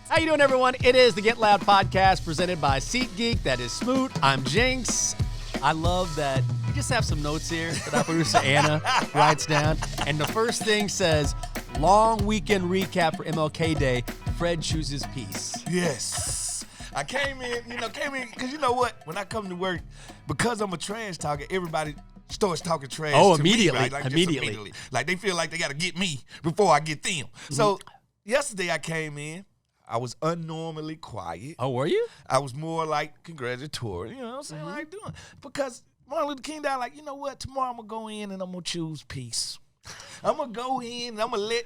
How you doing, everyone? It is the Get Loud podcast presented by SeatGeek. That is Smoot. I'm Jinx. I love that we just have some notes here that our producer Anna writes down. And the first thing says, long weekend recap for MLK Day. Fred chooses peace. Yes. I came in, because you know what? When I come to work, because I'm a trash talker, everybody starts talking trash to immediately. me, right? Like, immediately. Like, they feel like they got to get me before I get them. Mm-hmm. So, yesterday I came in. I was unnormally quiet. Oh, were you? I was more like congratulatory. You know what I'm saying? Mm-hmm. Like doing. Because Martin Luther King died like, you know what? Tomorrow I'm going to go in and I'm going to choose peace. I'm going to go in and I'm going to let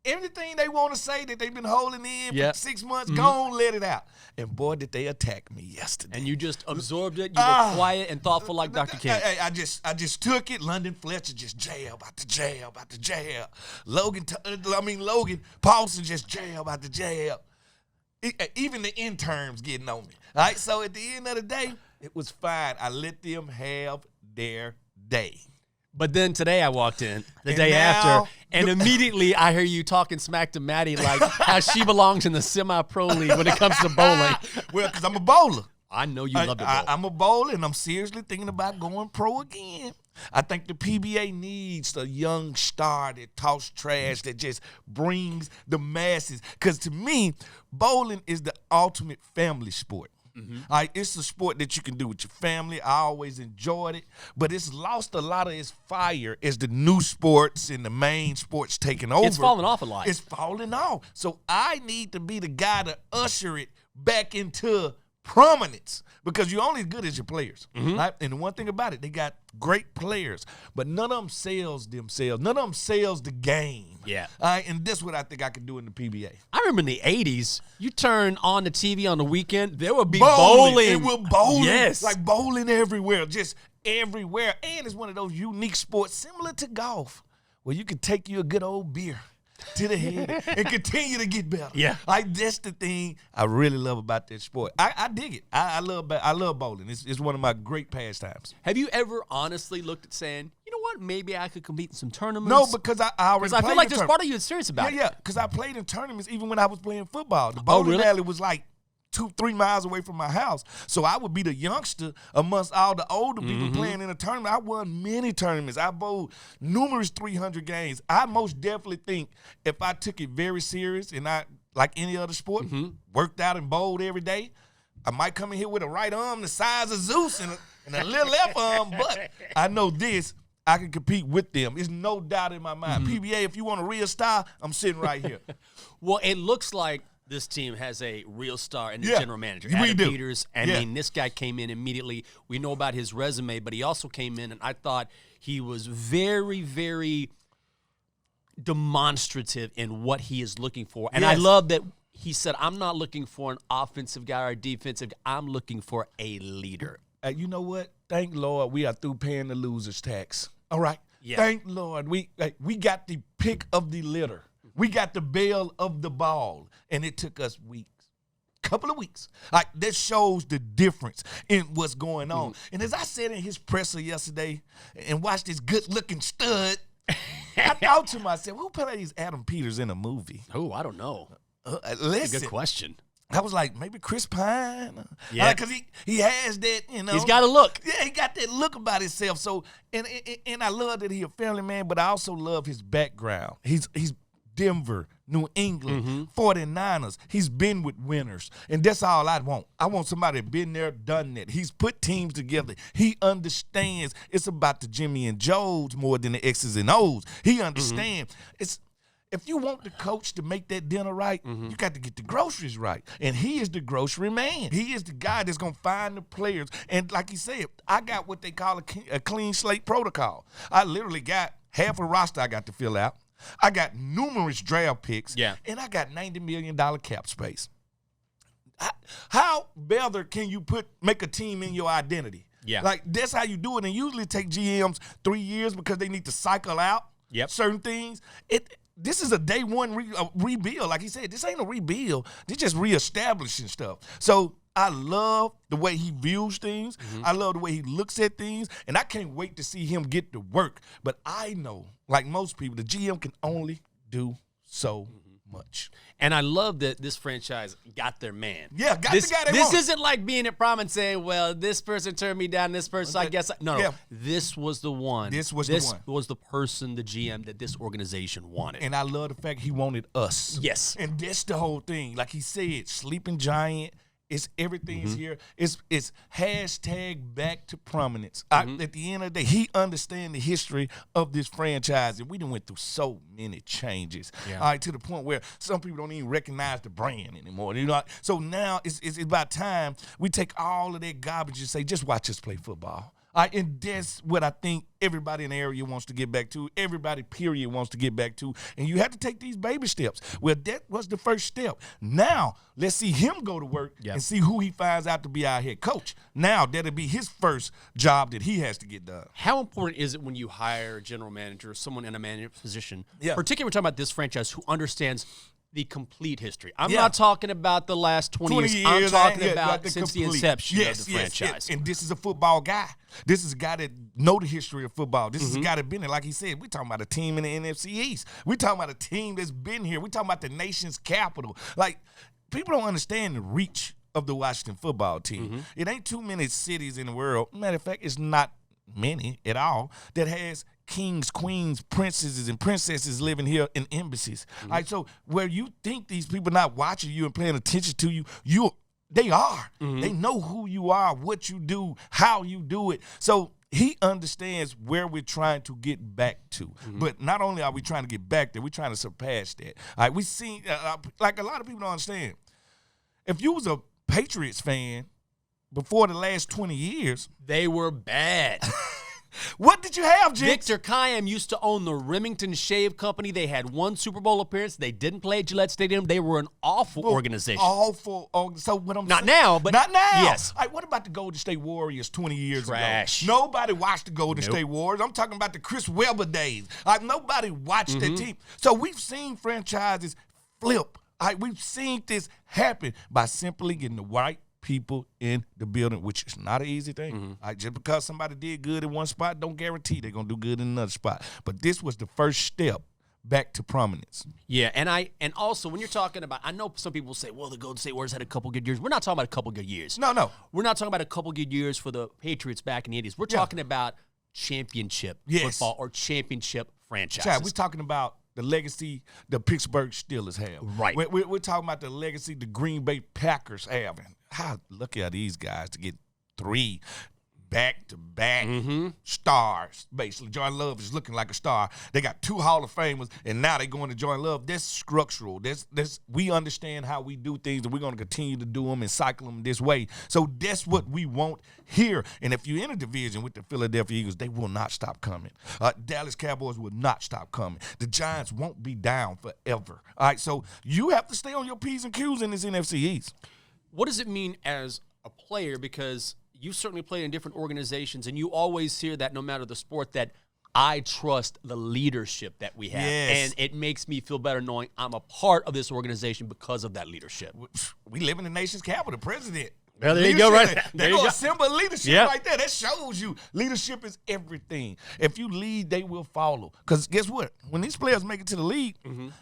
everything they want to say that they've been holding in for 6 months, go on, let it out. And boy, did they attack me yesterday. And you just absorbed it. You were quiet and thoughtful like Dr. King. I just took it. London Fletcher just jab out the jab. Logan Paulson just jab out the jab. Even the interns getting on me. All right, so at the end of the day, it was fine. I let them have their day. But then today I walked in the day after, and immediately I hear you talking smack to Maddie like how she belongs in the semi-pro league when it comes to bowling. Well, because I'm a bowler. I know you love to bowl. I'm a bowler, and I'm seriously thinking about going pro again. I think the PBA needs a young star that talks trash, that just brings the masses. Because to me, bowling is the ultimate family sport. Mm-hmm. All right, it's a sport that you can do with your family. I always enjoyed it, but it's lost a lot of its fire as the new sports and the main sports taking over. It's falling off a lot. It's falling off. So I need to be the guy to usher it back into prominence, because you're only as good as your players. Mm-hmm. Right? And the one thing about it, they got great players, but none of them sells themselves. None of them sells the game. Yeah. And this is what I think I can do in the PBA. I remember in the 80s, you turn on the TV on the weekend, there would be bowling. It will bowling. Yes. Like bowling everywhere, just everywhere. And it's one of those unique sports similar to golf where you can take you a good old beer to the head and continue to get better. Yeah. Like, that's the thing I really love about that sport. I dig it. I love bowling. It's one of my great pastimes. Have you ever honestly looked at saying, you know what, maybe I could compete in some tournaments? No, because I already played. Because I feel like there's part of you that's serious about it. Yeah, because I played in tournaments even when I was playing football. The bowling alley was like 2-3 miles away from my house. So I would be the youngster amongst all the older people playing in a tournament. I won many tournaments. I bowled numerous 300 games. I most definitely think if I took it very serious and I, like any other sport, worked out and bowled every day, I might come in here with a right arm the size of Zeus and a little left arm, but I know this. I can compete with them. There's no doubt in my mind. PBA, if you want a real star, I'm sitting right here. Well, it looks like this team has a real star in the general manager, Adam Peters. I mean, this guy came in immediately. We know about his resume, but he also came in, and I thought he was very, very demonstrative in what he is looking for. And I love that he said, I'm not looking for an offensive guy or a defensive guy. I'm looking for a leader. You know what? Thank Lord we are through paying the loser's tax. All right? Yeah. Thank Lord we got the pick of the litter. We got the bail of the ball, and it took us couple of weeks. Like, that shows the difference in what's going on. And as I said in his presser yesterday and watched this good-looking stud, I thought to myself, who plays Adam Peters in a movie? Oh, I don't know. Listen. That's a good question. I was like, maybe Chris Pine. Yeah. Because he has that, He's got a look. Yeah, he got that look about himself. So, and I love that he's a family man, but I also love his background. He's Denver, New England, 49ers. He's been with winners, and that's all I want. I want somebody that been there, done that. He's put teams together. He understands it's about the Jimmy and Joes more than the X's and O's. He understands. If you want the coach to make that dinner right, you got to get the groceries right. And he is the grocery man. He is the guy that's going to find the players. And like he said, I got what they call a clean slate protocol. I literally got half a roster I got to fill out. I got numerous draft picks, and I got $90 million cap space. How better can you make a team in your identity? Yeah. Like, that's how you do it. And usually take GMs 3 years because they need to cycle out certain things. This is a day one rebuild. Like he said, this ain't a rebuild. They're just reestablishing stuff. So I love the way he views things. I love the way he looks at things. And I can't wait to see him get to work. But I know, like most people, the GM can only do so much. And I love that this franchise got their man. Yeah, got this, the guy they This want. isn't like being at prom and saying, well, this person turned me down, this person, I guess. No, Yeah. this was the one. This was the person, the GM, that this organization wanted. And I love the fact he wanted us. Yes. And that's the whole thing. Like he said, sleeping giant. It's everything's here. It's hashtag back to prominence. At the end of the day, he understands the history of this franchise, and we done went through so many changes. Yeah. All right, to the point where some people don't even recognize the brand anymore. You know, so now it's about time we take all of that garbage and say, just watch us play football. All right, and that's what I think everybody in the area wants to get back to. Everybody, period, wants to get back to. And you have to take these baby steps. Well, that was the first step. Now, let's see him go to work and see who he finds out to be our head coach. Now, that'll be his first job that he has to get done. How important is it when you hire a general manager, someone in a manager position, Yeah. particularly we're talking about this franchise, who understands the complete history? I'm not talking about the last 20 years. I'm talking about since the inception of the franchise. Yes. And this is a football guy. This is a guy that know the history of football. This is a guy that been there. Like he said, we're talking about a team in the NFC East. We're talking about a team that's been here. We're talking about the nation's capital. Like, people don't understand the reach of the Washington football team. It ain't too many cities in the world. Matter of fact, it's not many at all that has kings, queens, princesses, and princesses living here in embassies. All right, so where you think these people not watching you and paying attention to you, they are. They know who you are, what you do, how you do it. So he understands where we're trying to get back to. But not only are we trying to get back there, we're trying to surpass that. All right, we seen, like a lot of people don't understand, if you was a Patriots fan before the last 20 years, They were bad. what did you have, Jinx? Victor Kiam used to own the Remington Shave Company. They had one Super Bowl appearance. They didn't play at Gillette Stadium. They were an awful organization. Awful. So what I'm Not saying, now, but not now. yes. All right, what about the Golden State Warriors 20 years Trash. ago? Nobody watched the Golden State Warriors. I'm talking about the Chris Webber days. Nobody watched that team. So we've seen franchises flip. We've seen this happen by simply getting the right people in the building, which is not an easy thing. Just because somebody did good in one spot don't guarantee they're going to do good in another spot. But this was the first step back to prominence. Yeah, and also when you're talking about, I know some people say, well, the Golden State Warriors had a couple good years. We're not talking about a couple good years. No. We're not talking about a couple good years for the Patriots back in the 80s. We're talking about championship football or championship franchises. Chad, we're talking about the legacy the Pittsburgh Steelers have. Right. We're talking about the legacy the Green Bay Packers have. And how lucky are these guys to get 3 back-to-back stars, basically. Jordan Love is looking like a star. They got 2 Hall of Famers, and now they're going to Jordan Love. That's structural. We understand how we do things, and we're going to continue to do them and cycle them this way. So that's what we want here. And if you're in a division with the Philadelphia Eagles, they will not stop coming. Dallas Cowboys will not stop coming. The Giants won't be down forever. All right, so you have to stay on your P's and Q's in this NFC East. What does it mean as a player? Because you certainly played in different organizations, and you always hear that no matter the sport, that I trust the leadership that we have. Yes. And it makes me feel better knowing I'm a part of this organization because of that leadership. We live in the nation's capital, the president. Well, there you go, right there. There you go go. a symbol of leadership Yep. right there. That shows you leadership is everything. If you lead, they will follow. Because guess what? When these players make it to the league,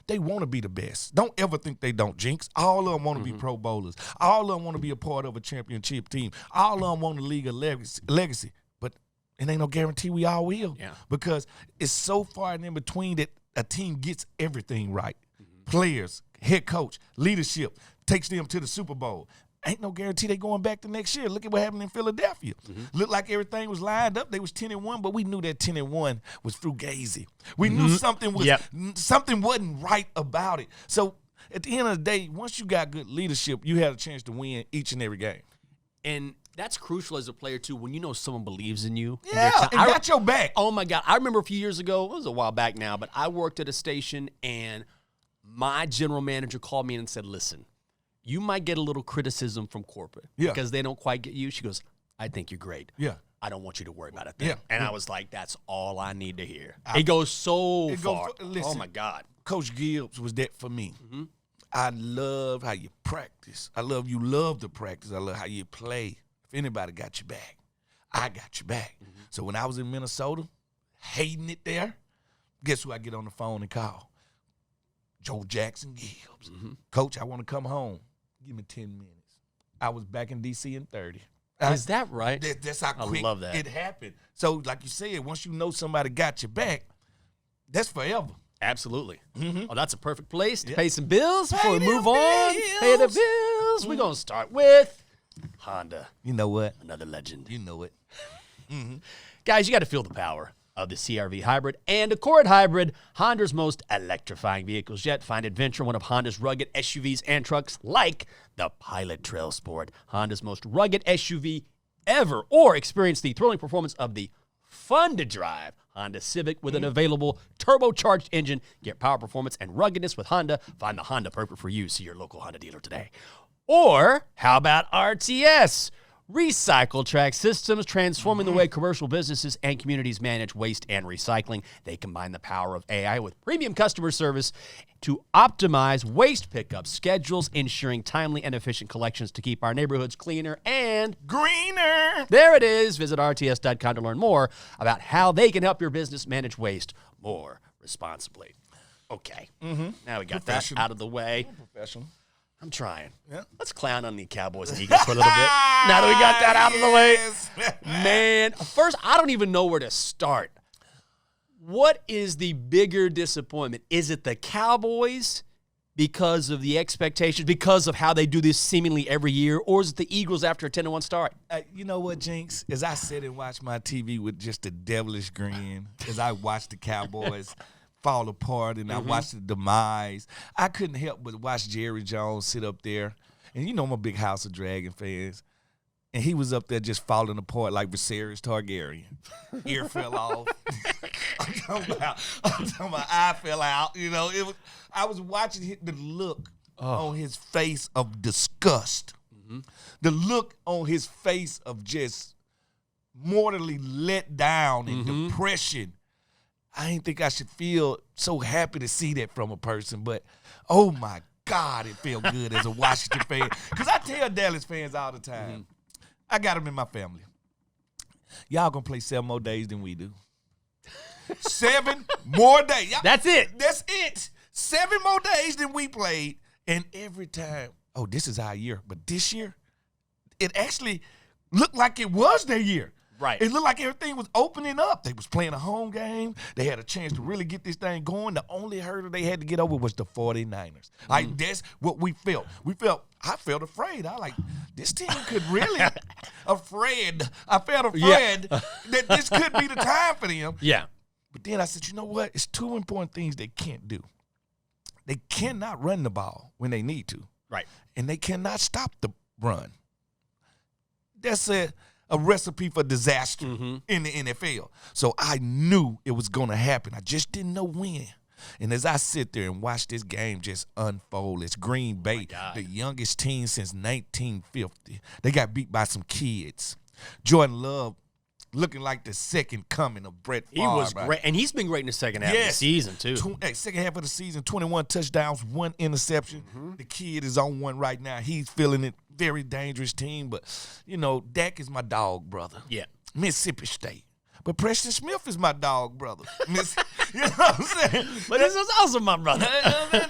they want to be the best. Don't ever think they don't, Jinx. All of them want to be Pro Bowlers. All of them want to be a part of a championship team. All of them want to leave a legacy. But it ain't no guarantee we all will. Yeah. Because it's so far in between that a team gets everything right. Players, head coach, leadership, takes them to the Super Bowl. Ain't no guarantee they going back the next year. Look at what happened in Philadelphia. Looked like everything was lined up. They was 10-1, but we knew that 10-1 was fugazi. We knew something wasn't right about it. So at the end of the day, once you got good leadership, you had a chance to win each and every game. And that's crucial as a player, too, when you know someone believes in you. Yeah, and got your back. Oh, my God. I remember a few years ago, it was a while back now, but I worked at a station, and my general manager called me in and said, listen, you might get a little criticism from corporate because they don't quite get you. She goes, I think you're great. Yeah. I don't want you to worry about it then. Yeah. And I was like, that's all I need to hear. It goes so far. Listen, oh, my God. Coach Gibbs was that for me. I love how you practice. You love the practice. I love how you play. If anybody got your back, I got your back. So when I was in Minnesota, hating it there, guess who I get on the phone and call? Joe Jackson Gibbs. Coach, I want to come home. Give me 10 minutes. I was back in D.C. in 30. Is that right? That's how quick I love that. it happened. So, like you said, once you know somebody got your back, that's forever. Absolutely. Oh, that's a perfect place to pay some bills Pay before we them move on. Pay the bills. We're going to start with Honda. You know what? Another legend. You know it. Guys, you got to feel the power of the CR-V Hybrid and Accord Hybrid, Honda's most electrifying vehicles yet. Find adventure in one of Honda's rugged SUVs and trucks like the Pilot Trail Sport, Honda's most rugged SUV ever, or experience the thrilling performance of the fun-to-drive Honda Civic with an available turbocharged engine. Get power, performance, and ruggedness with Honda. Find the Honda perfect for you. See your local Honda dealer today. Or how about RTS? Recycle Track Systems, transforming the way commercial businesses and communities manage waste and recycling. They combine the power of AI with premium customer service to optimize waste pickup schedules, ensuring timely and efficient collections to keep our neighborhoods cleaner and greener. There it is. Visit rts.com to learn more about how they can help your business manage waste more responsibly. Okay. Now we got that out of the way. Professional. I'm trying. Yeah. Let's clown on the Cowboys and Eagles for a little bit. Now that we got that out of the way. Man, first, I don't even know where to start. What is the bigger disappointment? Is it the Cowboys because of the expectations, because of how they do this seemingly every year, or is it the Eagles after a 10-1 start? You know what, Jinx? As I sit and watch my TV with just a devilish grin, as I watch the Cowboys fall apart and I watched the demise, I couldn't help but watch Jerry Jones sit up there. And you know I'm a big House of Dragon fans. And he was up there just falling apart like Viserys Targaryen. Ear fell off. I'm talking about eye fell out. You know, I was watching the look on his face of disgust. The look on his face of just mortally let down and depression. I didn't think I should feel so happy to see that from a person, but oh my God, it felt good as a Washington fan. Because I tell Dallas fans all the time, I got them in my family. Y'all gonna play 7 more days than we do. 7 more days. That's it. That's it. 7 more days than we played. And every time, oh, this is our year. But this year, it actually looked like it was their year. Right. It looked like everything was opening up. They was playing a home game. They had a chance to really get this thing going. The only hurdle they had to get over was the 49ers. Like, that's what we felt. I felt afraid. I like, this team could really, I felt afraid that this could be the time for them. Yeah. But then I said, you know what? It's 2 important things they can't do. They cannot run the ball when they need to. Right. And they cannot stop the run. That's a recipe for disaster in the NFL. So I knew it was going to happen. I just didn't know when. And as I sit there and watch this game just unfold, it's Green Bay, the youngest team since 1950. They got beat by some kids. Jordan Love looking like the second coming of Brett Favre. He was great, and he's been great in the second half of the season, too. Second half of the season, 21 touchdowns, 1 interception. The kid is on one right now. He's feeling it. Very dangerous team, but, you know, Dak is my dog, brother. Yeah. Mississippi State. But Preston Smith is my dog, brother. You know what I'm saying? But this is also my brother.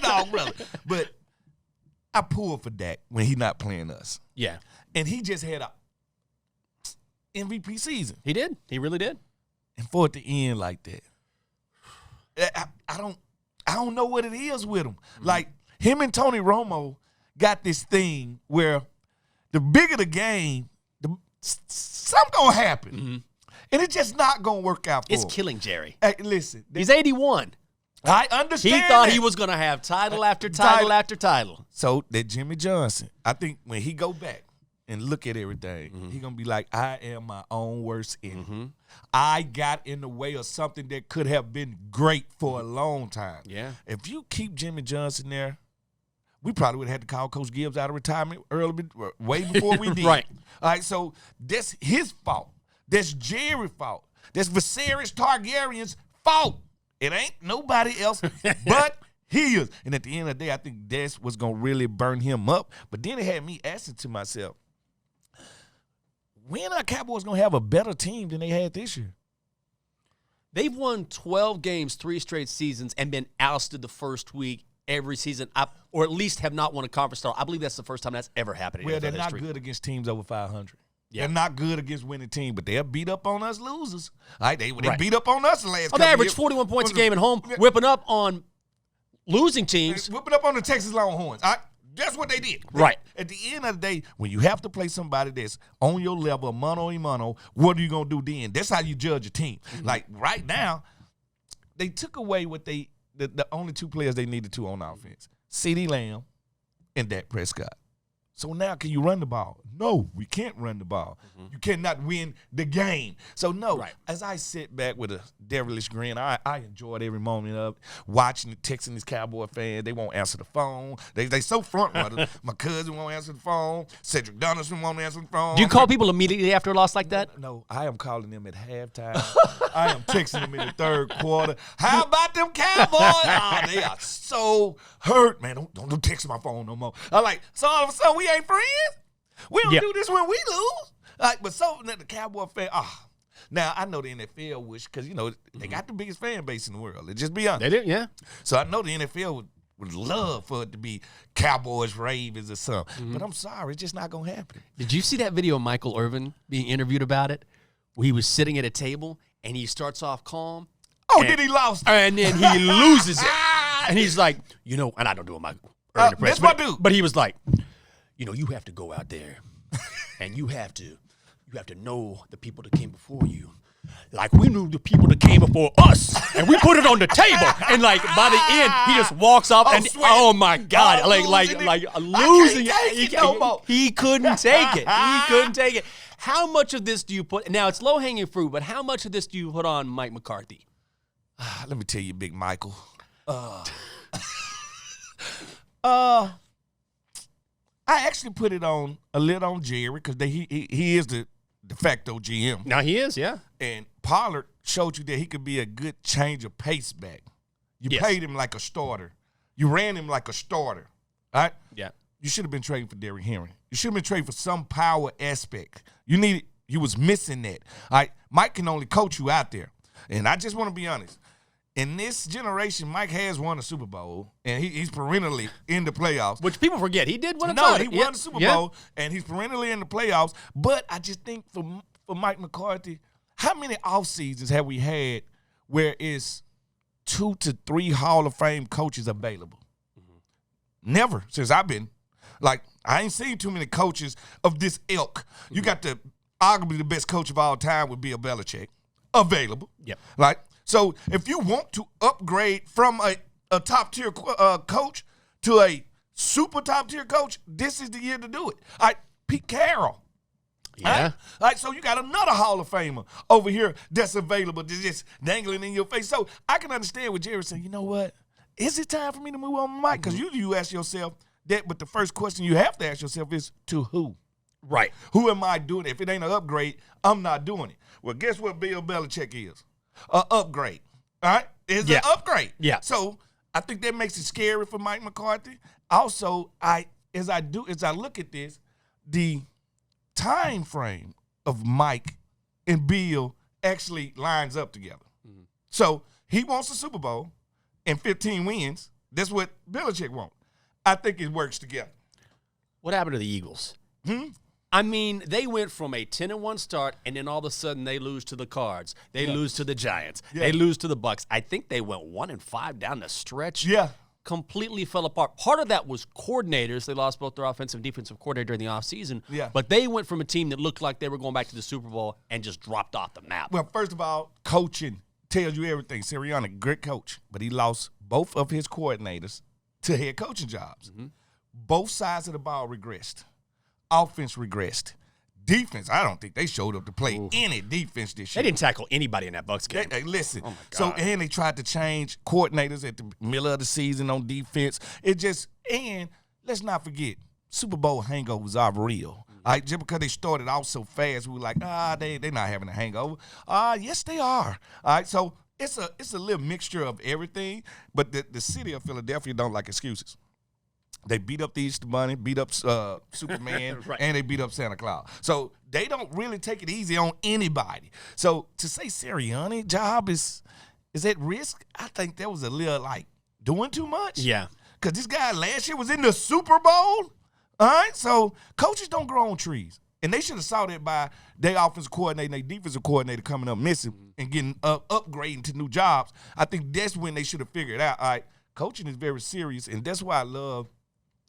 Dog, brother. But I pulled for Dak when he not playing us. Yeah. And he just had a MVP season. He did. He really did. And for it to end like that, I don't know what it is with him. Like, him and Tony Romo got this thing where the bigger the game, something gonna happen. And it's just not gonna work out for him. It's killing Jerry. Hey, listen. He's 81. I understand. He thought that. he was gonna have title after title after title. So that Jimmy Johnson, I think when he go back and look at everything, he gonna be like, I am my own worst enemy. I got in the way of something that could have been great for a long time. Yeah. If you keep Jimmy Johnson there, we probably would have had to call Coach Gibbs out of retirement way before we did. Right. All right, so that's his fault. That's Jerry's fault. That's Viserys Targaryen's fault. It ain't nobody else but his. And at the end of the day, I think that's what's going to really burn him up. But then it had me asking to myself, when are Cowboys going to have a better team than they had this year? They've won 12 games, 3 straight seasons, and been ousted the first week every season, or at least have not won a conference title. I believe that's the first time that's ever happened in Well, NFL they're not history. good against teams over 500. Yeah. They're not good against winning teams, but they'll beat up on us losers. All right, they Right. beat up on us the last Oh, couple they of average years. 41 points a game at home, whipping up on losing teams. Whipping up on the Texas Longhorns. All right, that's what they did. Right. At the end of the day, when you have to play somebody that's on your level, mano a mano, what are you going to do then? That's how you judge a team. Mm-hmm. Like right now, they took away what the only two players they needed to on offense, CeeDee Lamb and Dak Prescott. So now can you run the ball? No, we can't run the ball. You cannot win the game. So no, Right. as I sit back with a devilish grin, I enjoyed every moment of it. Watching, texting these Cowboy fans. They won't answer the phone. They so front runner. My cousin won't answer the phone. Cedric Donaldson won't answer the phone. Do you call people immediately after a loss like that? No, I am calling them at halftime. I am texting them in the third quarter. How about them Cowboys? Oh, they are so hurt, man. Don't text my phone no more. I'm like, so all of a sudden we ain't friends? We don't do this when we lose. Like, but so the Cowboy fan, now I know the NFL wish, because they got the biggest fan base in the world. Let's just be honest. They did, yeah. So I know the NFL would love for it to be Cowboys, Ravens, or something. But I'm sorry, it's just not gonna happen. Did you see that video of Michael Irvin being interviewed about it? Where he was sitting at a table and he starts off calm. Oh, then he lost. And then he loses it. And he's like, and I don't do a Michael Irvin impression. that's my dude. But he was like, you have to go out there and you have to know the people that came before you. Like we knew the people that came before us, and we put it on the table. And like by the end, he just walks off and sweat. oh my God, losing it no more. He couldn't take it. He couldn't take it. How much of this do you put? Now it's low hanging fruit, but how much of this do you put on Mike McCarthy? Let me tell you, Big Michael. I actually put it on a little on Jerry because he is the de facto GM. Now he is, yeah. And Pollard showed you that he could be a good change of pace back. You paid him like a starter. You ran him like a starter. All right? Yeah. You should have been trading for Derrick Henry. You should have been trading for some power aspect. You was missing that. All right? Mike can only coach you out there. And I just want to be honest. In this generation, Mike has won a Super Bowl, and he's perennially in the playoffs. Which people forget. He did win a No, title. he won the Super Bowl, and he's perennially in the playoffs. But I just think for Mike McCarthy, how many off seasons have we had where it's 2 to 3 Hall of Fame coaches available? Mm-hmm. Never since I've been. Like, I ain't seen too many coaches of this ilk. Mm-hmm. You got arguably the best coach of all time would be Bill Belichick available. Yep. Right? So if you want to upgrade from a top-tier coach to a super top-tier coach, this is the year to do it. All right, Pete Carroll. Yeah. All right, so you got another Hall of Famer over here that's available, that's just dangling in your face. So I can understand what Jerry saying, you know what? Is it time for me to move on Mike? Because you ask yourself that, but the first question you have to ask yourself is, to who? Right. Who am I doing it? If it ain't an upgrade, I'm not doing it. Well, guess what Bill Belichick is? An upgrade. All right? It's an upgrade. Yeah. So I think that makes it scary for Mike McCarthy. Also, as I look at this, the time frame of Mike and Bill actually lines up together. Mm-hmm. So he wants a Super Bowl and 15 wins. That's what Belichick wants. I think it works together. What happened to the Eagles? I mean, they went from a 10-1 start, and then all of a sudden they lose to the Cards. They lose to the Giants. Yeah. They lose to the Bucks. I think they went 1-5 down the stretch. Yeah. Completely fell apart. Part of that was coordinators. They lost both their offensive and defensive coordinator during the offseason. Yeah. But they went from a team that looked like they were going back to the Super Bowl and just dropped off the map. Well, first of all, coaching tells you everything. Sirianni, great coach, but he lost both of his coordinators to head coaching jobs. Mm-hmm. Both sides of the ball regressed. Offense regressed. Defense, I don't think they showed up to play any defense this year. They didn't tackle anybody in that Bucks game. Listen, oh my God. So and they tried to change coordinators at the middle of the season on defense. And let's not forget, Super Bowl hangovers are real. Mm-hmm. All right, just because they started out so fast, we were like, they're not having a hangover. Yes, they are. All right, so it's a little mixture of everything, but the city of Philadelphia don't like excuses. They beat up the Easter Bunny, beat up Superman, right. And they beat up Santa Claus. So they don't really take it easy on anybody. So to say Sirianni's job is at risk, I think that was a little like doing too much. Yeah. because this guy last year was in the Super Bowl. All right? So coaches don't grow on trees. And they should have saw that by their offensive coordinator and their defensive coordinator coming up missing and getting upgrading to new jobs. I think that's when they should have figured out, all right, coaching is very serious, and that's why I love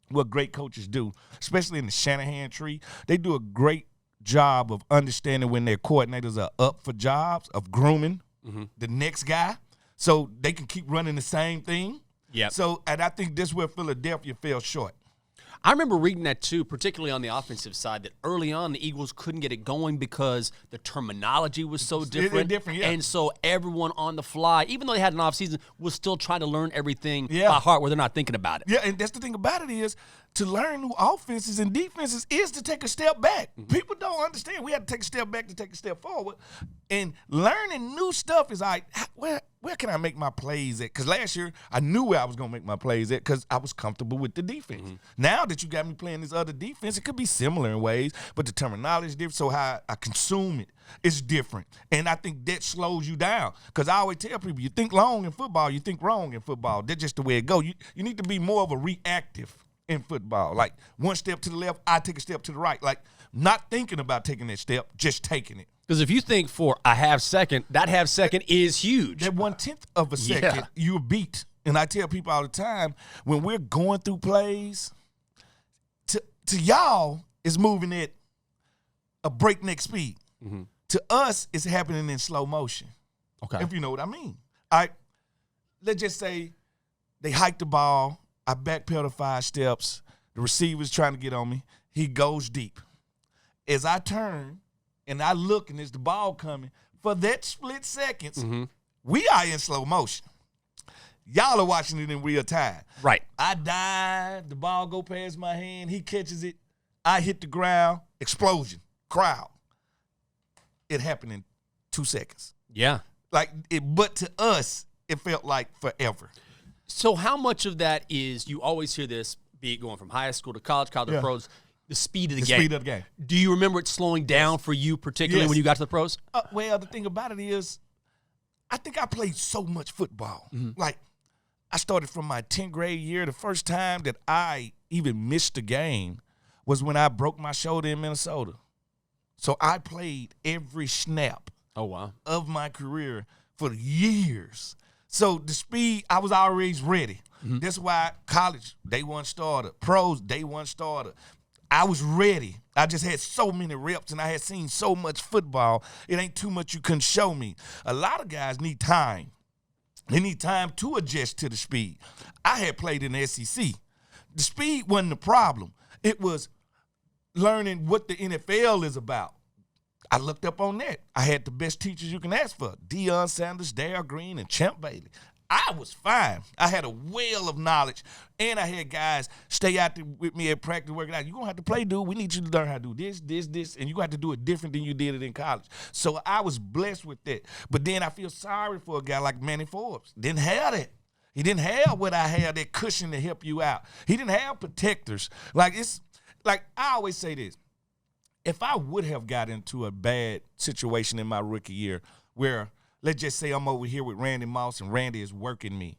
what great coaches do, especially in the Shanahan tree. They do a great job of understanding when their coordinators are up for jobs, of grooming the next guy so they can keep running the same thing. Yeah. So, and I think that's where Philadelphia fell short. I remember reading that too, particularly on the offensive side, that early on the Eagles couldn't get it going because the terminology was so different. Yeah. And so everyone on the fly, even though they had an offseason, was still trying to learn everything by heart where they're not thinking about it. Yeah, and that's the thing about it is to learn new offenses and defenses is to take a step back. People don't understand. We have to take a step back to take a step forward. And learning new stuff is like, where can I make my plays at? Because last year, I knew where I was going to make my plays at because I was comfortable with the defense. Now that you got me playing this other defense, it could be similar in ways, but the terminology is different, so how I consume it is different. And I think that slows you down because I always tell people, you think long in football, you think wrong in football. That's just the way it goes. You need to be more of a reactive in football. Like one step to the left, I take a step to the right. Like not thinking about taking that step, just taking it. Because if you think for a half second, that half second is huge. That 1/10 of a second, you're beat. And I tell people all the time, when we're going through plays, to y'all, it's moving at a breakneck speed. To us, it's happening in slow motion. Okay. If you know what I mean. Let's just say they hike the ball. I backpedal 5 steps. The receiver's trying to get on me. He goes deep. As I turn and I look and there's the ball coming, for that split seconds, we are in slow motion. Y'all are watching it in real time. Right. I dive, the ball go past my hand, he catches it, I hit the ground, explosion, crowd. It happened in 2 seconds. Yeah. But to us, it felt like forever. So how much of that is, you always hear this, be it going from high school to college to pros, the speed of the game. The speed of the game. Do you remember it slowing down for you, particularly when you got to the pros? Well, the thing about it is, I think I played so much football. Like, I started from my 10th grade year. The first time that I even missed a game was when I broke my shoulder in Minnesota. So I played every snap of my career for years. So the speed, I was always ready. That's why college, day one starter. Pros, day one starter. I was ready. I just had so many reps, and I had seen so much football. It ain't too much you couldn't show me. A lot of guys need time. They need time to adjust to the speed. I had played in the SEC. The speed wasn't the problem. It was learning what the NFL is about. I looked up on that. I had the best teachers you can ask for, Deion Sanders, Darryl Green, and Champ Bailey. I was fine. I had a well of knowledge, and I had guys stay out there with me at practice working out. You're going to have to play, dude. We need you to learn how to do this, and you're going to have to do it different than you did it in college. So I was blessed with that. But then I feel sorry for a guy like Manny Forbes. Didn't have that. He didn't have what I had, that cushion to help you out. He didn't have protectors. Like I always say this. If I would have got into a bad situation in my rookie year where, let's just say I'm over here with Randy Moss and Randy is working me,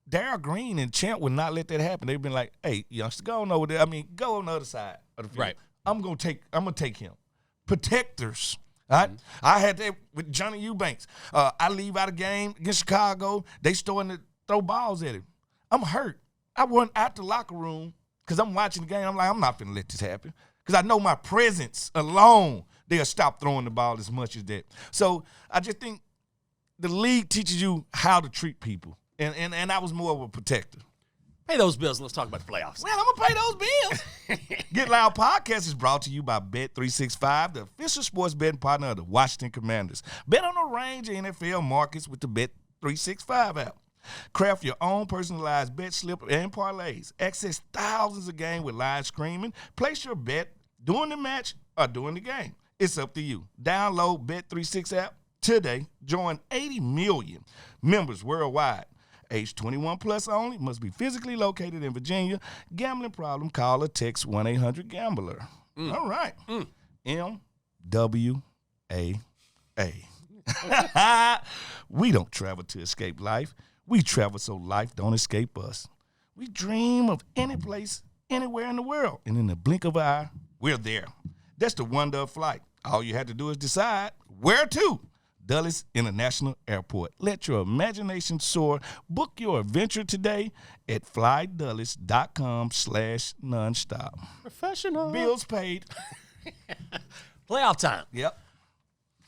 Darryl Green and Champ would not let that happen. They've been like, hey, youngster, go on over there. I mean, go on the other side of the field. Right. I'm gonna take him. Protectors. All right? I had that with Johnny Eubanks. I leave out a game against Chicago. They starting to throw balls at him. I'm hurt. I went out the locker room because I'm watching the game. I'm like, I'm not gonna let this happen. Because I know my presence alone, they'll stop throwing the ball as much as that. So I just think the league teaches you how to treat people. And I was more of a protector. Pay those bills and let's talk about the playoffs. Well, I'm going to pay those bills. Get Loud Podcast is brought to you by Bet365, the official sports betting partner of the Washington Commanders. Bet on a range of NFL markets with the Bet365 app. Craft your own personalized bet slip and parlays. Access thousands of games with live streaming. Place your bet during the match or during the game. It's up to you. Download Bet36 app today. Join 80 million members worldwide. Age 21 plus only. Must be physically located in Virginia. Gambling problem? Call or text 1-800-GAMBLER. All right. MWAA. We don't travel to escape life. We travel so life don't escape us. We dream of any place, anywhere in the world. And in the blink of an eye, we're there. That's the wonder of flight. All you have to do is decide where to. Dulles International Airport. Let your imagination soar. Book your adventure today at flydulles.com/nonstop. Professional. Bills paid. Playoff time. Yep.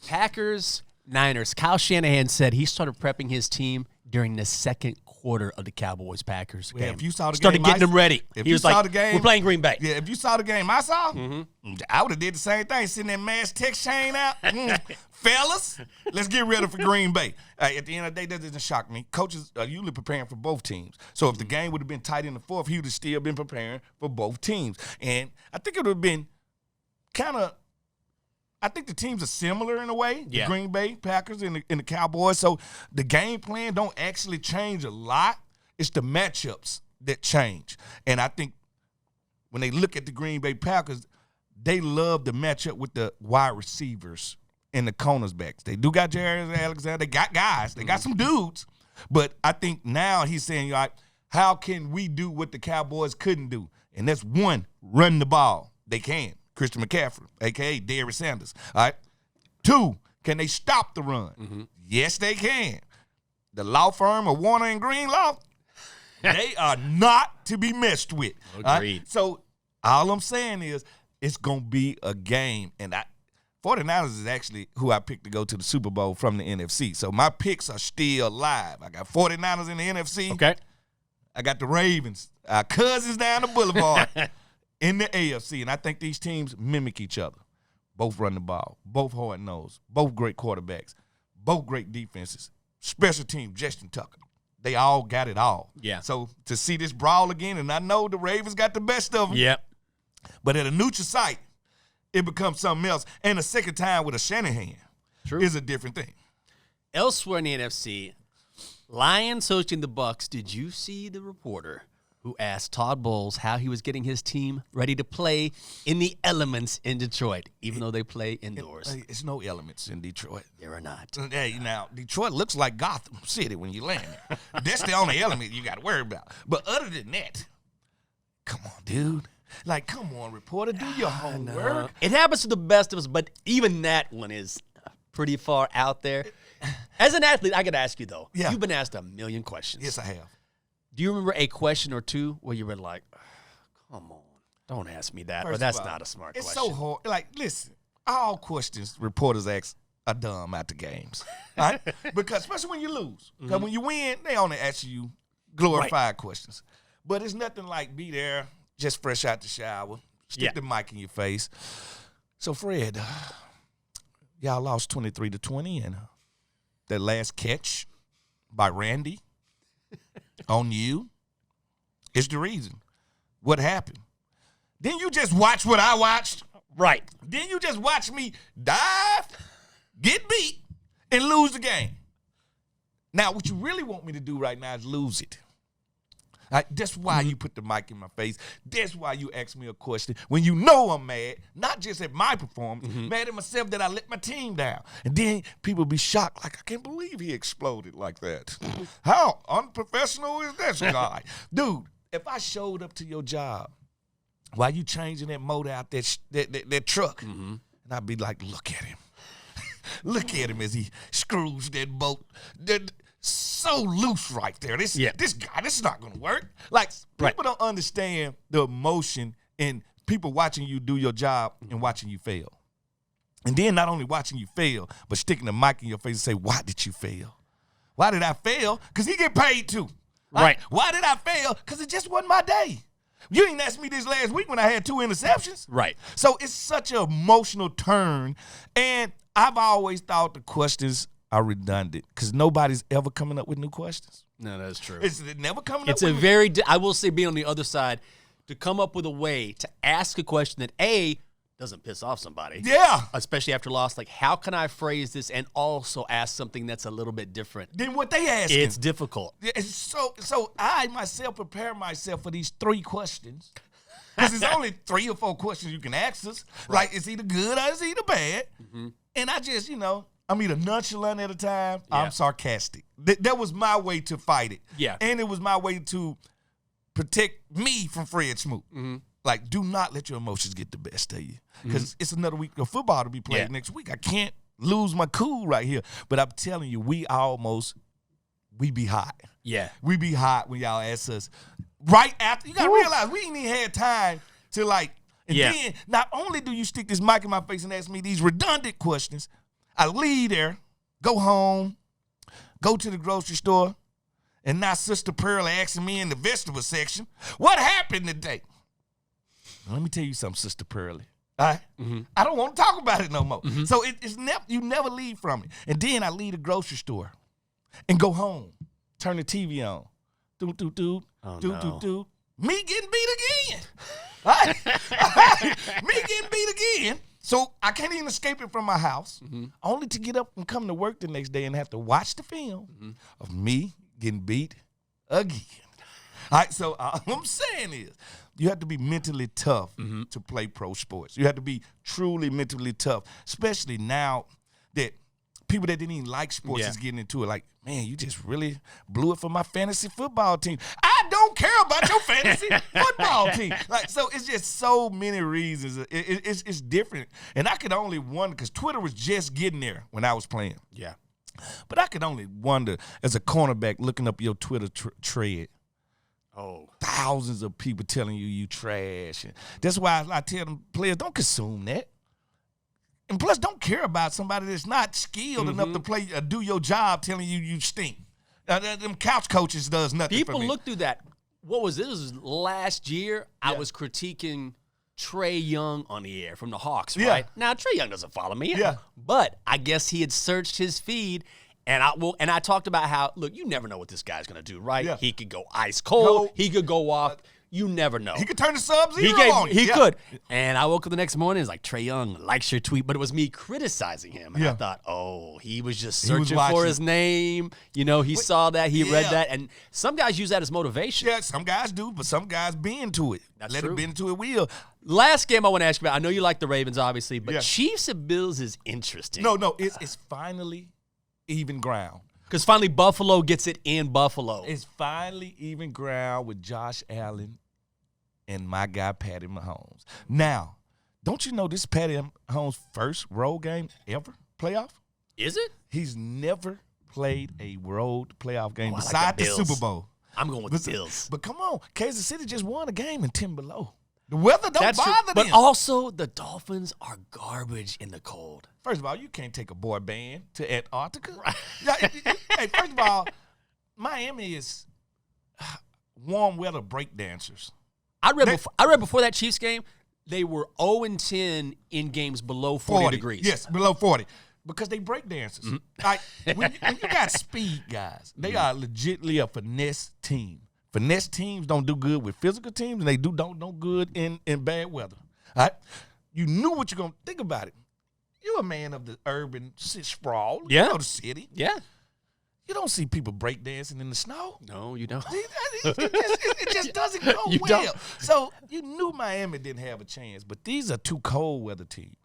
Packers, Niners. Kyle Shanahan said he started prepping his team during the second quarter of the Cowboys-Packers game. Yeah, if you saw the started game, getting them ready. If He you was saw like, the game, we're playing Green Bay. Yeah, if you saw the game I saw, I would have did the same thing. Sitting that mass text chain out. Fellas, let's get ready for Green Bay. At the end of the day, that doesn't shock me. Coaches are usually preparing for both teams. So if the game would have been tight in the fourth, he would have still been preparing for both teams. And I think it would have been I think the teams are similar in a way, the Green Bay Packers and the Cowboys. So the game plan don't actually change a lot. It's the matchups that change. And I think when they look at the Green Bay Packers, they love the matchup with the wide receivers and the cornerbacks. They do got Jerry Alexander. They got guys. They got some dudes. But I think now he's saying, like, how can we do what the Cowboys couldn't do? And that's one, run the ball. They can. Christian McCaffrey, a.k.a. Darius Sanders. All right. Two, can they stop the run? Yes, they can. The law firm of Warner and Greenlaw, they are not to be messed with. Agreed. Right? So all I'm saying is it's going to be a game. And 49ers is actually who I picked to go to the Super Bowl from the NFC. So my picks are still live. I got 49ers in the NFC. Okay. I got the Ravens, our cousins down the boulevard. In the AFC, and I think these teams mimic each other. Both run the ball, both hard-nosed, both great quarterbacks, both great defenses. Special team, Justin Tucker. They all got it all. Yeah. So to see this brawl again, and I know the Ravens got the best of them. Yep. But at a neutral site, it becomes something else. And the second time with a Shanahan is a different thing. Elsewhere in the NFC, Lions hosting the Bucs. Did you see the reporter who asked Todd Bowles how he was getting his team ready to play in the elements in Detroit, even though they play indoors? It's no elements in Detroit. There are not. Hey, now, Detroit looks like Gotham City when you land there. That's the only element you got to worry about. But other than that, come on, dude. Like, come on, reporter, do your homework. It happens to the best of us, but even that one is pretty far out there. As an athlete, I got to ask you, though. Yeah. You've been asked a million questions. Yes, I have. Do you remember a question or two where you were like, come on, don't ask me that, or that's not a smart question? It's so hard. Like, listen, all questions reporters ask are dumb at the games. Right? Because especially when you lose. Because when you win, they only ask you glorified questions. But it's nothing like be there, just fresh out the shower, stick the mic in your face. So, Fred, y'all lost 23-20, and that last catch by Randy on you is the reason. What happened? Didn't you just watch what I watched? Right. Didn't you just watch me dive, get beat, and lose the game? Now, what you really want me to do right now is lose it. That's why you put the mic in my face. That's why you ask me a question when you know I'm mad, not just at my performance, mad at myself that I let my team down. And then people be shocked, like, I can't believe he exploded like that. How unprofessional is this guy? Dude, if I showed up to your job while you changing that motor out that truck, and I'd be like, look at him. Look at him as he screws that bolt. So loose right there. This guy, this is not going to work. Like, people don't understand the emotion in people watching you do your job and watching you fail. And then not only watching you fail, but sticking the mic in your face and say, why did you fail? Why did I fail? Because he get paid too. Right. Why did I fail? Because it just wasn't my day. You didn't ask me this last week when I had 2 interceptions. Right. So it's such an emotional turn. And I've always thought the questions are redundant because nobody's ever coming up with new questions. No, that's true. It's never coming up with It's a very, I will say, being on the other side, to come up with a way to ask a question that, A, doesn't piss off somebody. Yeah. Especially after loss. Like, how can I phrase this and also ask something that's a little bit different than what they ask? It's difficult. So I myself prepare myself for these 3 questions. Because there's only 3 or 4 questions you can ask us. Right. Like, it's either good or it's either bad. And I just, I'm either nonchalant at a time, I'm sarcastic. That was my way to fight it. Yeah. And it was my way to protect me from Fred Smoot. Like, do not let your emotions get the best of you. Because it's another week of football to be played next week. I can't lose my cool right here. But I'm telling you, we be hot. Yeah. We be hot when y'all ask us right after. You got to realize we ain't even had time to, like, and then not only do you stick this mic in my face and ask me these redundant questions, I leave there, go home, go to the grocery store, and now Sister Pearl asking me in the vegetable section, what happened today? Let me tell you something, Sister Pearlie. All right? I don't want to talk about it no more. So it's you never leave from it. And then I leave the grocery store and go home, turn the TV on. Me getting beat again. All right? Me getting beat again. So I can't even escape it from my house, only to get up and come to work the next day and have to watch the film of me getting beat again. All right, so all I'm saying is you have to be mentally tough to play pro sports. You have to be truly mentally tough, especially now that people that didn't even like sports is getting into it. Like, man, you just really blew it for my fantasy football team. I don't care about your fantasy football team. Like, so it's just so many reasons. It's different. And I could only wonder, because Twitter was just getting there when I was playing. Yeah. But I could only wonder, as a cornerback, looking up your Twitter thread, thousands of people telling you trash. And that's why I tell them players, don't consume that. And plus, don't care about somebody that's not skilled enough to play, do your job, telling you stink. Them couch coaches does nothing for me. People look through that. What was this? This was last year. I was critiquing Trey Young on the air from the Hawks, right? Now, Trey Young doesn't follow me. But I guess he had searched his feed. And I talked about how, look, you never know what this guy's going to do, right? He could go ice cold. He could go off. You never know. He could turn the Sub-Zero on you. He could. And I woke up the next morning, it's like, Trey Young likes your tweet, but it was me criticizing him. And I thought, he was just searching for his name. You know, he saw that. He read that. And some guys use that as motivation. Yeah, some guys do, but some guys be into it. Let it be into it will. Last game I want to ask you about, I know you like the Ravens, obviously, but Chiefs and Bills is interesting. No, it's finally even ground. Because finally Buffalo gets it in Buffalo. It's finally even ground with Josh Allen and my guy Patty Mahomes. Now, don't you know this Patty Mahomes' first road game ever, playoff? Is it? He's never played a road playoff game besides the Super Bowl. I'm going with the Bills. But come on, Kansas City just won a game in 10 below. The weather don't bother them. But also, the Dolphins are garbage in the cold. First of all, you can't take a boy band to Antarctica. Hey, first of all, Miami is warm weather break dancers. I read before that Chiefs game, they were 0-10 in games below 40 degrees. Yes, below 40. Because they break dancers. Like, when you got speed guys, they are legitimately a finesse team. Finesse teams don't do good with physical teams, and they don't good in bad weather. All right? You knew what you're going to think about it. You're a man of the urban sprawl. Yeah. You know the city. Yeah. You don't see people breakdancing in the snow. No, you don't. It just doesn't go You well. don't. So you knew Miami didn't have a chance, but these are two cold weather teams.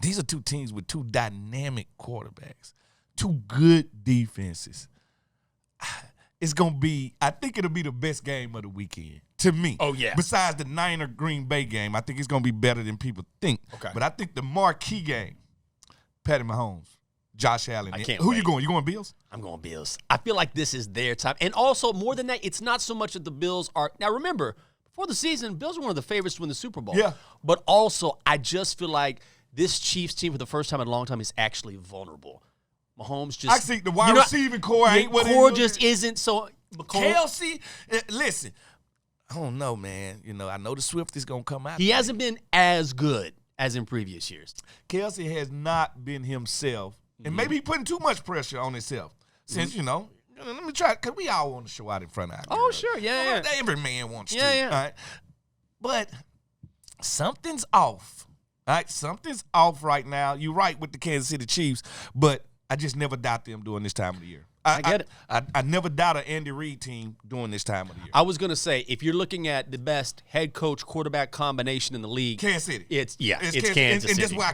These are two teams with two dynamic quarterbacks, two good defenses. It's going to be, I think it'll be the best game of the weekend to me. Oh, yeah. Besides the Niner-Green Bay game, I think it's going to be better than people think. Okay. But I think the marquee game, Patty Mahomes, Josh Allen. I can't Who wait. you going? You going Bills? I'm going Bills. I feel like this is their time. And also, more than that, it's not so much that the Bills are – now, remember, before the season, Bills were one of the favorites to win the Super Bowl. Yeah. But also, I just feel like this Chiefs team for the first time in a long time is actually vulnerable. Mahomes just – I think the wide receiving core ain't what core just isn't so – Kelsey, listen, I don't know, man. You know, I know the Swift is going to come out. He hasn't been as good as in previous years. Kelsey has not been himself. And maybe he's putting too much pressure on himself. Since, you know, let me try, because we all want to show out in front of our girls. Sure, yeah. Every man wants to. Yeah. All right? But something's off. All right? Something's off right now. You're right with the Kansas City Chiefs, but I just never doubt them during this time of the year. I get it. I never doubt an Andy Reid team during this time of the year. I was going to say, if you're looking at the best head coach quarterback combination in the league, Kansas City. It's Kansas City. And that's why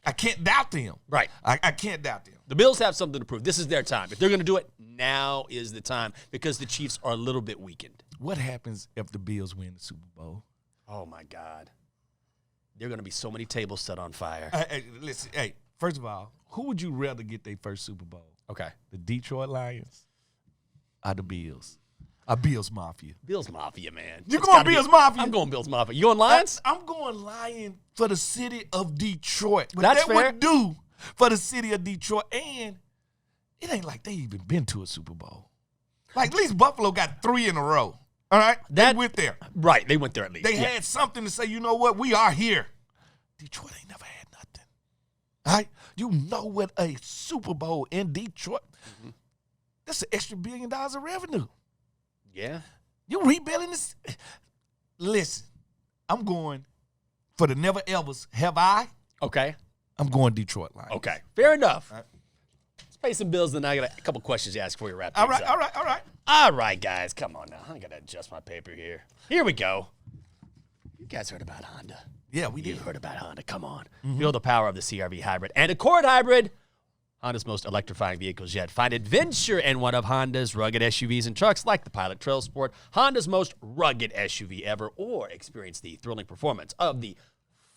I can't doubt them. Right. I can't doubt them. The Bills have something to prove. This is their time. If they're going to do it, now is the time because the Chiefs are a little bit weakened. what happens if the Bills win the Super Bowl? Oh, my God. There are going to be so many tables set on fire. Listen, first of all, who would you rather get their first Super Bowl? Okay. The Detroit Lions or the Bills? Bills Mafia. Bills Mafia, man. You going Bills Mafia? I'm going Bills Mafia. You going Lions? I'm going Lions for the city of Detroit. But That's that fair. would do for the city of Detroit. And it ain't like they even been to a Super Bowl. Like, at least Buffalo got 3 in a row. All right? They went there. Right. They went there at least. They had something to say, you know what? We are here. Detroit ain't never had nothing. All right? You know what a Super Bowl in Detroit, that's an extra $1 billion of revenue. Yeah. You rebuilding this? Listen, I'm going for the never evers. Have I? Okay. I'm going Detroit Lions. Okay. Fair enough. All right. Let's pay some bills, then I got a couple questions to ask before you wrap things All right, up. all right, all right. All right, guys. Come on now. I got to adjust my paper here. Here we go. You guys heard about Honda. Yeah, we You did. heard about Honda. Come on. Feel the power of the CR-V Hybrid and Accord Hybrid. Honda's most electrifying vehicles yet. Find adventure in one of Honda's rugged SUVs and trucks like the Pilot Trail Sport, Honda's most rugged SUV ever, or experience the thrilling performance of the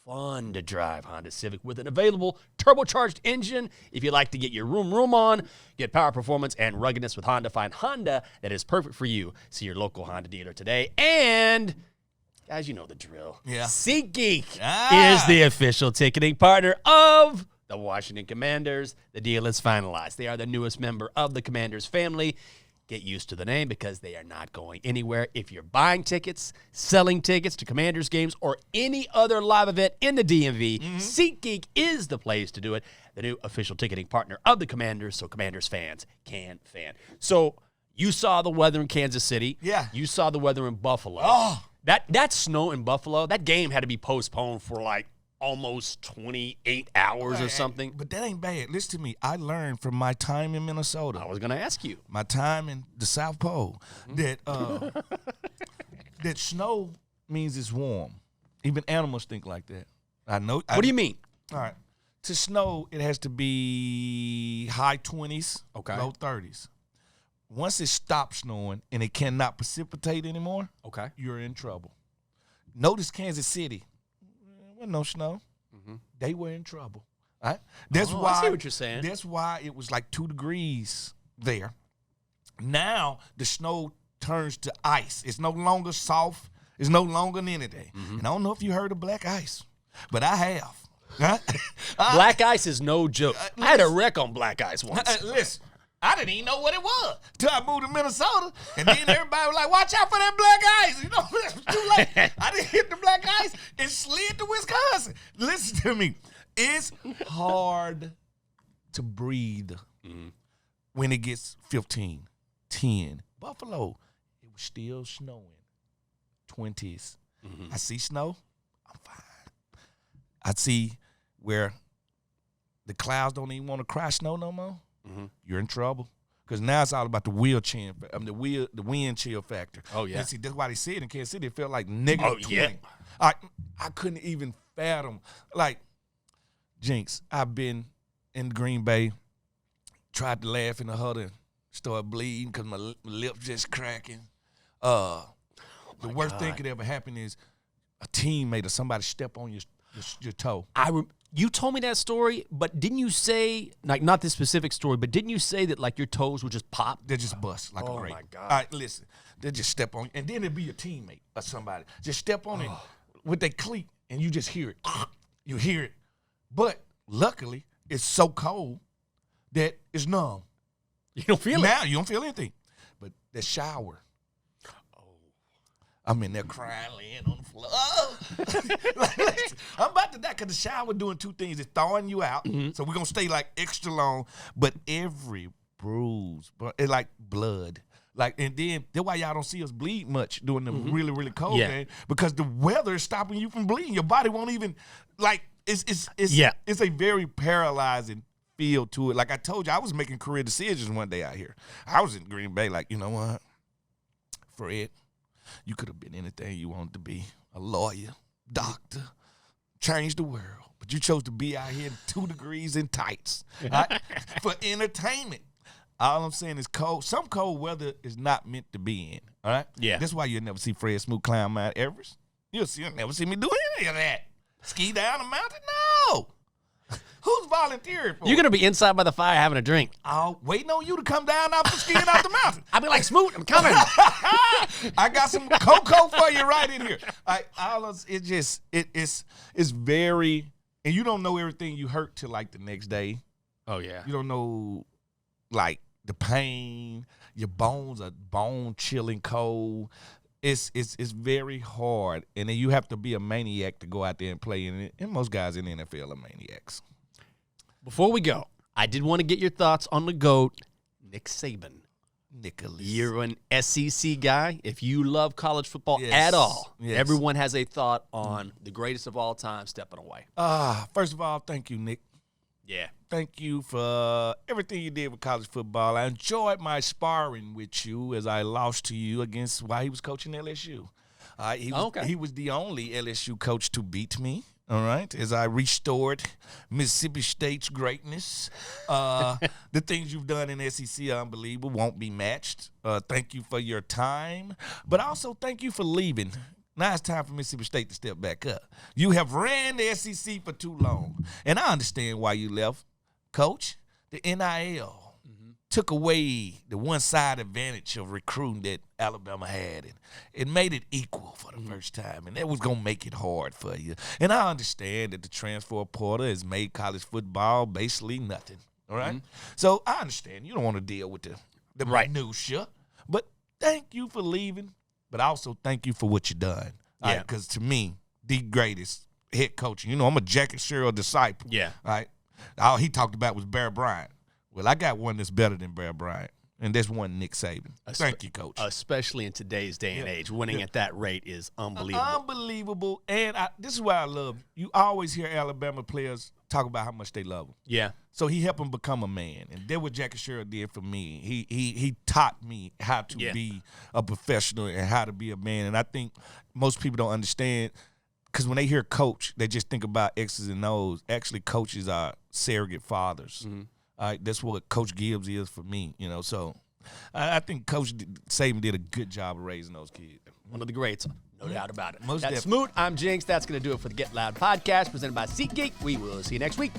fun-to-drive Honda Civic with an available turbocharged engine. If you like to get your room on, get power, performance, and ruggedness with Honda. Find Honda that is perfect for you. See your local Honda dealer today. And guys, you know the drill. Yeah. SeatGeek Ah. is the official ticketing partner of the Washington Commanders. The deal is finalized. They are the newest member of the Commanders family. Get used to the name because they are not going anywhere. If you're buying tickets, selling tickets to Commanders games, or any other live event in the DMV, SeatGeek is the place to do it. The new official ticketing partner of the Commanders, so Commanders fans can fan. So you saw the weather in Kansas City. Yeah. You saw the weather in Buffalo. Oh. That snow in Buffalo, that game had to be postponed for like almost 28 hours or something. But that ain't bad. Listen to me. I learned from my time in Minnesota, I was going to ask you. my time in the South Pole, that that snow means it's warm. Even animals think like that. I know. What do you mean? All right. To snow, it has to be high 20s, Okay. low 30s. Once it stops snowing and it cannot precipitate anymore, Okay. you're in trouble. Notice Kansas City. There wasn't no snow. They were in trouble. All right? That's why. I see what you're saying. That's why it was like 2 degrees there. Now the snow turns to ice. It's no longer soft. It's no longer anything. And I don't know if you heard of black ice, but I have. Huh? Black ice is no joke. I had a wreck on black ice once. Listen, I didn't even know what it was till I moved to Minnesota, and then everybody was like, "Watch out for that black ice!" You know, it was too late. I didn't hit the black ice and slid to Wisconsin. Listen to me, it's hard to breathe when it gets 15, 10. Buffalo, it was still snowing, 20s. I see snow, I'm fine. I see where the clouds don't even want to cry snow no more. You're in trouble. Because now it's all about the the wind chill factor. Oh, yeah. And see, that's why they said in Kansas City it felt like negative Oh, 20. yeah. I couldn't even fathom. Like, Jinx, I've been in Green Bay, tried to laugh in the huddle, started bleeding because my lip just cracking. The worst thing could ever happen is a teammate or somebody step on your toe. You told me that story, but didn't you say, like, not this specific story, but didn't you say that, like, your toes would just pop? They just bust like a grape. My God. All right, listen. They just step on you, and then it'd be your teammate or somebody. Just step on it with their cleat, and you just hear it. You hear it. But luckily, it's so cold that it's numb. You don't feel it? Now you don't feel anything. But the shower. I'm in there crying, laying on the floor. Oh. Listen, I'm about to die because the shower doing 2 things. It's thawing you out, so we're going to stay, like, extra long. But every bruise, it's like blood. Like, and then that's why y'all don't see us bleed much during the really, really cold game, because the weather is stopping you from bleeding. Your body won't even, like, it's a very paralyzing feel to it. Like I told you, I was making career decisions one day out here. I was in Green Bay like, you know what, Fred, you could have been anything you wanted to be, a lawyer, doctor, change the world. But you chose to be out here in 2 degrees in tights for entertainment. All I'm saying is cold. Some cold weather is not meant to be in. All right? Yeah. That's why you'll never see Fred Smoot climb Mount Everest. You'll never see me do any of that. Ski down a mountain? No. Who's volunteering for You're it? going to be inside by the fire having a drink. Oh, waiting on you to come down off the skiing off the mountain. I'll be like, Smoot, I'm coming. I got some cocoa for you right in here. It's very, and you don't know everything you hurt till like the next day. Oh, yeah. You don't know like the pain. Your bones are bone chilling cold. It's very hard, and then you have to be a maniac to go out there and play. And most guys in the NFL are maniacs. Before we go, I did want to get your thoughts on the GOAT, Nick Saban. Nicholas. You're an SEC guy. If you love college football Yes. at all, Yes. everyone has a thought on the greatest of all time stepping away. First of all, thank you, Nick. Yeah. Thank you for everything you did with college football. I enjoyed my sparring with you as I lost to you against while he was coaching LSU. He was the only LSU coach to beat me. All right, as I restored Mississippi State's greatness. The things you've done in SEC are unbelievable, won't be matched. Thank you for your time, but also thank you for leaving. Now it's time for Mississippi State to step back up. You have ran the SEC for too long, and I understand why you left, Coach. The NIL took away the one-side advantage of recruiting that Alabama had, and it made it equal for the first time, and that was going to make it hard for you. And I understand that the transfer portal has made college football basically nothing, all right? So I understand you don't want to deal with the minutia, but thank you for leaving, but also thank you for what you've done. Yeah. Because to me, the greatest head coach, you know, I'm a Jack and Cheryl disciple. Yeah. Right? All he talked about was Bear Bryant. Well, I got one that's better than Bear Bryant, and that's one Nick Saban. Thank you, Coach. Especially in today's day and age, winning at that rate is unbelievable. Unbelievable. And this is why I love you. Always hear Alabama players talk about how much they love him. Yeah. So he helped him become a man, and that's what Jack and Cheryl did for me. He taught me how to be a professional and how to be a man. And I think most people don't understand, because when they hear coach, they just think about X's and O's. Actually, coaches are surrogate fathers. That's what Coach Gibbs is for me, you know. So I think Coach Saban did a good job of raising those kids. One of the greats, no doubt about it. Most That's definitely. Smoot. I'm Jinx. That's going to do it for the Get Loud podcast presented by SeatGeek. We will see you next week.